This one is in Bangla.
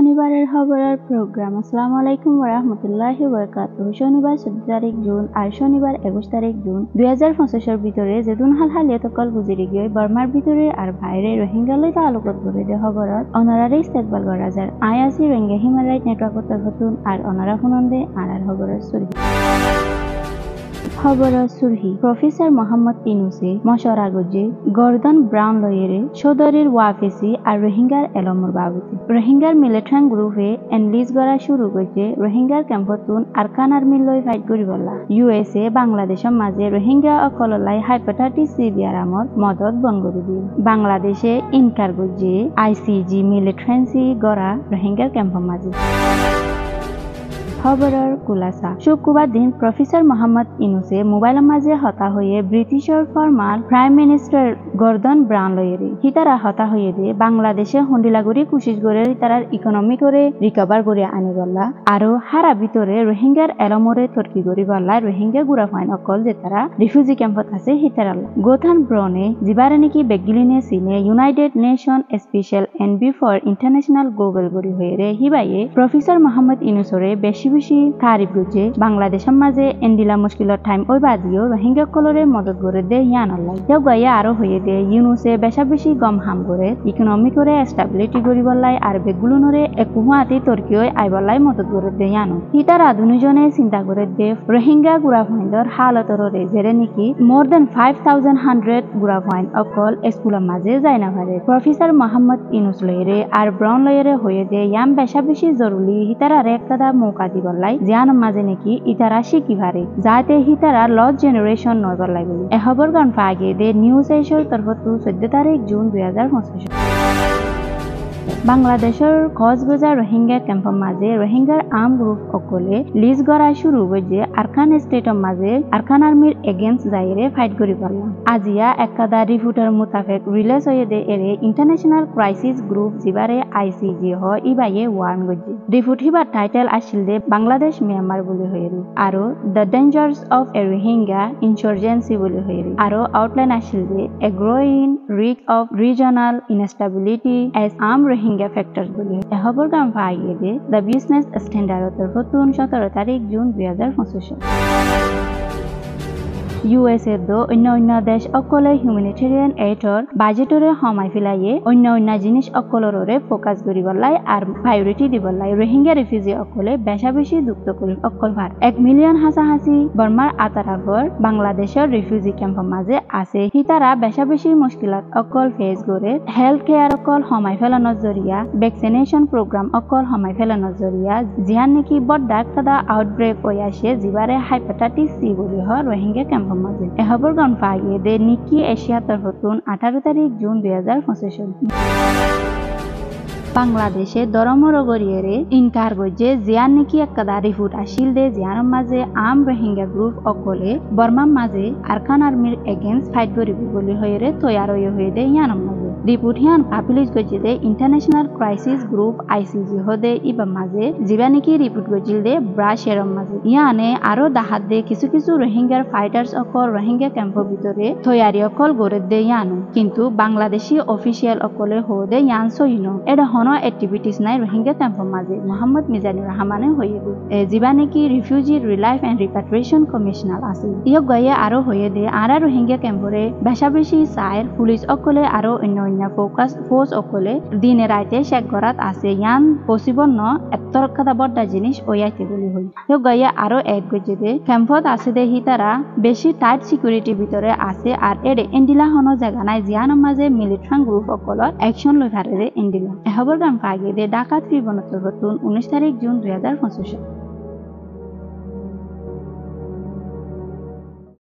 শনিবারের খবরের প্রোগ্রাম। আসসালামু আলাইকুম ওয়া রাহমাতুল্লাহি ওয়া বারাকাতুহু। শনিবার 14 তারিখ জুন আর শনিবার 21 তারিখ জুন 2025 এর ভিতরে যেদুন হালিয়ত কল গুজরি গিয়ে বর্মার ভিতরে আর বাইরে রোহিঙ্গা লই তালুকত করে দে খবরত অনারারে ইস্তেকবাল করা যায়। আইআসি রোহিঙ্গা হিউম্যান রাইট নেটওয়ার্ক তরফতুন আর অনারা হুনন্দে আর খবরের সুরি খবরের সুরহি প্রফেসর মোহাম্মদ ইনুসে মশরা গজে গর্দন ব্রাউন লয়েরে সদরের ওয়াফেসি আর রোহিঙ্গার এলমর বাবুতে রোহিঙ্গার মিলিটেন্ট গ্রুপে এনলিজ করা শুরু করছে রোহিঙ্গার ক্যাম্পতুন আরকান আর্মি লই ফাইট করিবলা ইউএসএ বাংলাদেশের মাঝে রোহিঙ্গা অকললাই হেপাটাইটিস সি বিয়ারামর মদত বন্ধ করে দিয়ে বাংলাদেশে ইনকার গজে আইসিজি মিলিটেন্সি গড়া রোহিঙ্গার ক্যাম্পের মাঝে খবরের কুলাসা শুক্রবার দিন প্রফেসর মোহাম্মদ ইনুসে মোবাইলের মাঝে হতা হয়ে ব্রিটিশের ফর্মার প্রাইম মিনিস্টার গর্দন ব্রাউন লয়েরে হিতারা হতা হয়ে দিয়ে বাংলাদেশে হন্ডিলাগুড়ি কুশিস করে তারার ইকোনমি করে রিকভার করে আনি বললা আরো হারা ভিতরে রোহিঙ্গার এলমরে তর্কি করি বললা রোহিঙ্গা গুড়া ফাইন অকল যে তারা রিফিউজি ক্যাম্পত আছে হিতারাল্লা গোথান ব্রনে জিবারে নাকি বেগিলিনে সিনে United nation special NB for international global গড়ি হয়ে রে হিবাইয়ে প্রফেসর মোহাম্মদ ইনুসরে বেশি তারিফ গুজে বাংলাদেশের মাঝে এন্ডিলা মুশকিলত টাইম ওই বাদিও রোহিঙ্গা কলরে মদত করে দে ইয়ান আল্লাহ কেউ গাইয়া আরো হয়ে দে ইউনুসে বেশি গম হাম করে ইকোনমি করে স্টেবিলিটি করিবলাই আর বেগুলুনরে একুহাতি তর্কিও আইবলাই মদত করে দে ইয়ানো হিতার আধুনিকজনে চিন্তা করে দে রোহিঙ্গা গুড়া ফাইন্দর হালতরে যেরে নাকি মোর দেন 5100 গুড়া ফাইন অকল স্কুলের মাঝে যায় না পারে প্রফেসর মোহাম্মদ ইনুস লয়েরে আর ব্রাউন লয়েরে হয়ে দে ইয়াম বেশি জরুরি হিতারা একটা মৌকা দিবলাই জিয়ান মাঝে নাকি ইতারা শিখি পারে যাতে হিতারা লস্ট জেনারেশন নয় বলাই বলি এ খবর গান পাগে দে নিউজ এশিয়ার তরফতু 14 তারিখ জুন 2025 বাংলাদেশের কক্সবাজার রোহিঙ্গা ক্যাম্পের মাঝে রোহিঙ্গার আর্ম গ্রুপ অকলে লিজ করা শুরু হয়েছে আরকান স্টেটের মাঝে আরকান আর্মির এগেন্স্ট যাইরে ফাইট করি পারলাম আজিয়া একাদা রিপোর্টের মোতাবেক রিলিজ হয়ে দে এরে ইন্টারন্যাশনাল ক্রাইসিস গ্রুপ জিবারে আইসিজি হয় ইবাইয়ে ওয়ার্ন গজি রিপোর্ট হিবার টাইটেল আসিল দে বাংলাদেশ মিয়ানমার বলে হয়েরি আরো the dangers of a Rohingya insurgency বলে হয়েরি আরো আউটলাইন আসিল দে a growing risk of regional instability as arm Rohingya factors বলে এ খবর গান পাইয়ে দে দ্য বিজনেস স্ট্যান্ডার্ড তরফতুন 17 তারিখ জুন 2025 ইউএসএ দো অন্য দেশ অকলে হিউম্যানিটেরিয়ান এইডর বাজেটরে হমাই ফেলাইয়ে অন্য জিনিস অকলরে ফোকাস করিবলাই আর প্রায়োরিটি দিবলাই রোহিঙ্গা রিফিউজি অকলে বেশি দুঃখ করি অকল ভার 1 মিলিয়ন হাসাহাসি বর্মার আতারাফর বাংলাদেশের রিফিউজি ক্যাম্পের মাঝে আছে হিতারা বেশি মুশকিলাত অকল ফেস করে হেলথ কেয়ার অকল হমাই ফেলানোর জরিয়া ভ্যাকসিনেশন প্রোগ্রাম অকল হমাই ফেলানোর জরিয়া জিয়ান নাকি বড় একটা আউটব্রেক হয়ে আসে জিবারে হেপাটাইটিস সি বলি হয় রোহিঙ্গা ক্যাম্প মাঝে এ খবর গান পাইয়ে দে নিকি এশিয়া তরফতুন 18 তারিখ জুন 2025 বাংলাদেশে দরমরগরিয়েরে ইনকার গজে জিয়ান নাকি একটা রিপোর্ট আসিল দে জিয়ানের মাঝে আর্ম রোহিঙ্গা গ্রুপ অকলে বর্মার মাঝে আরকান আর্মির এগেন্স্ট ফাইট করিব বলে হয়ে তৈয়ার হয়ে দে ইয়ানের মাঝে রিপোর্ট হিয়ান পাবলিশ গজে দে ইন্টারন্যাশনাল ক্রাইসিস গ্রুপ আইসিজি হদে ইবা মাঝে জিবা নাকি রিপোর্ট গজিল দে ব্রাশেরম মাঝে ইয়ানে আরো দাহাত দে কিছু রোহিঙ্গার ফাইটার্স অকল রোহিঙ্গা ক্যাম্পের ভিতরে তৈয়ারি অকল গড়ে দে ইয়ানো কিন্তু বাংলাদেশি অফিসিয়াল অকলে হদে ইয়ান সইনো এটা অ্যাক্টিভিটিস নাই রোহিঙ্গা ক্যাম্পের মাঝে মোহাম্মদ মিজানুর রহমানে হয়ে দে জিবা নাকি রিফিউজি রিলাইফ এন্ড রিপাট্রিয়েশন কমিশনার আছে ইয়ক গায়ে আরো হয়ে দে আরা রোহিঙ্গা ক্যাম্পরে বেশি সাইর পুলিশ অকলে আরো অন্য ফোকাস ফোর্স অকলে দিনে রাইতে শেখ গরাত আছে ইয়ান পসিবল ন এতরকাদা বড় জিনিস ওয়াইতে বলি হই ইয়ক গায়ে আরো এক গজে দে ক্যাম্পত আছে দে হিতারা বেশি টাইট সিকিউরিটি ভিতরে আছে আর এডে এন্ডিলা হনো জায়গা নাই জিয়ানের মাঝে মিলিটেন্ট গ্রুপ অকলর অ্যাকশন লই ফারে দে এন্ডিলা খবর গান পাগে দে ঢাকা ত্রিভুবন তরফতুন 19 তারিখ জুন 2025